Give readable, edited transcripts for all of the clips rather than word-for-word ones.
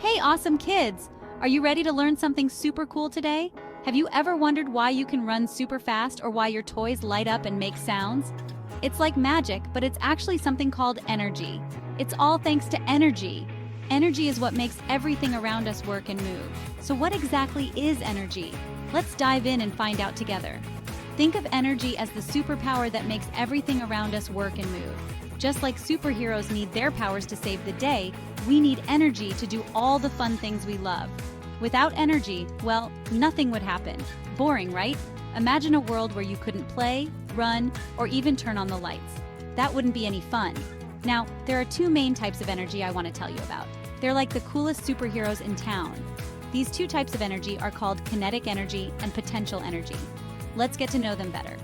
Hey, awesome kids! Are you ready to learn something super cool today? Have you ever wondered why you can run super fast or why your toys light up and make sounds? It's like magic, but it's actually something called energy. It's all thanks to energy. Energy is what makes everything around us work and move. So what exactly is energy? Let's dive in and find out together. Think of energy as the superpower that makes everything around us work and move. Just like superheroes need their powers to save the day, we need energy to do all the fun things we love. Without energy, well, nothing would happen. Boring, right? Imagine a world where you couldn't play, run, or even turn on the lights. That wouldn't be any fun. Now, there are two main types of energy I want to tell you about. They're like the coolest superheroes in town. These two types of energy are called kinetic energy and potential energy. Let's get to know them better.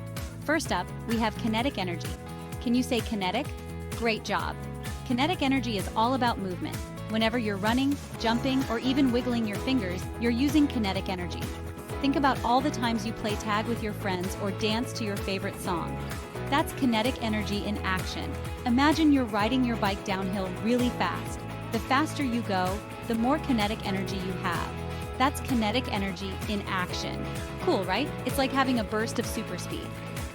First up, we have kinetic energy. Can you say kinetic? Great job. Kinetic energy is all about movement. Whenever you're running, jumping, or even wiggling your fingers, you're using kinetic energy. Think about all the times you play tag with your friends or dance to your favorite song. That's kinetic energy in action. Imagine you're riding your bike downhill really fast. The faster you go, the more kinetic energy you have. That's kinetic energy in action. Cool, right? It's like having a burst of super speed.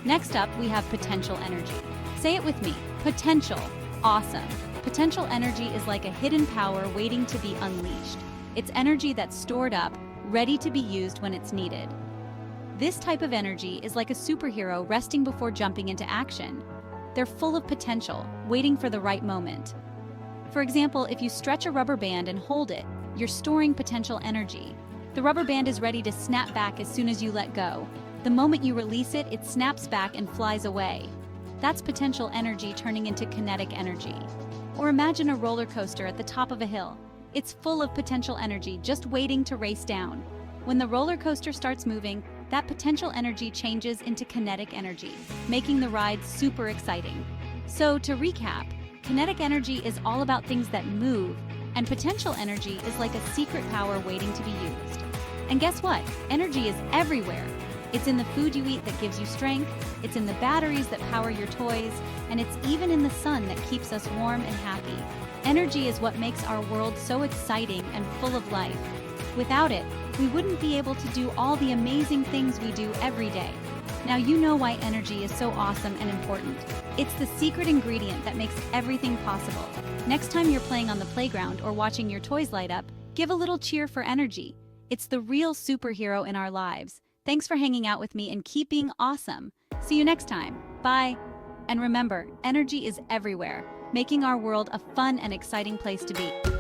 Next up, we have potential energy. Say it with me, potential. Awesome. Potential energy is like a hidden power waiting to be unleashed. It's energy that's stored up, ready to be used when it's needed. This type of energy is like a superhero resting before jumping into action. They're full of potential, waiting for the right moment. For example, if you stretch a rubber band and hold it, you're storing potential energy. The rubber band is ready to snap back as soon as you let go. The moment you release it, it snaps back and flies away. That's potential energy turning into kinetic energy. Or imagine a roller coaster at the top of a hill. It's full of potential energy just waiting to race down. When the roller coaster starts moving, that potential energy changes into kinetic energy, making the ride super exciting. So to recap, kinetic energy is all about things that move, and potential energy is like a secret power waiting to be used. And guess what? Energy is everywhere. It's in the food you eat that gives you strength, it's in the batteries that power your toys, and it's even in the sun that keeps us warm and happy. Energy is what makes our world so exciting and full of life. Without it, we wouldn't be able to do all the amazing things we do every day. Now you know why energy is so awesome and important. It's the secret ingredient that makes everything possible. Next time you're playing on the playground or watching your toys light up, give a little cheer for energy. It's the real superhero in our lives. Thanks for hanging out with me and keep being awesome. See you next time. Bye. And remember, energy is everywhere, making our world a fun and exciting place to be.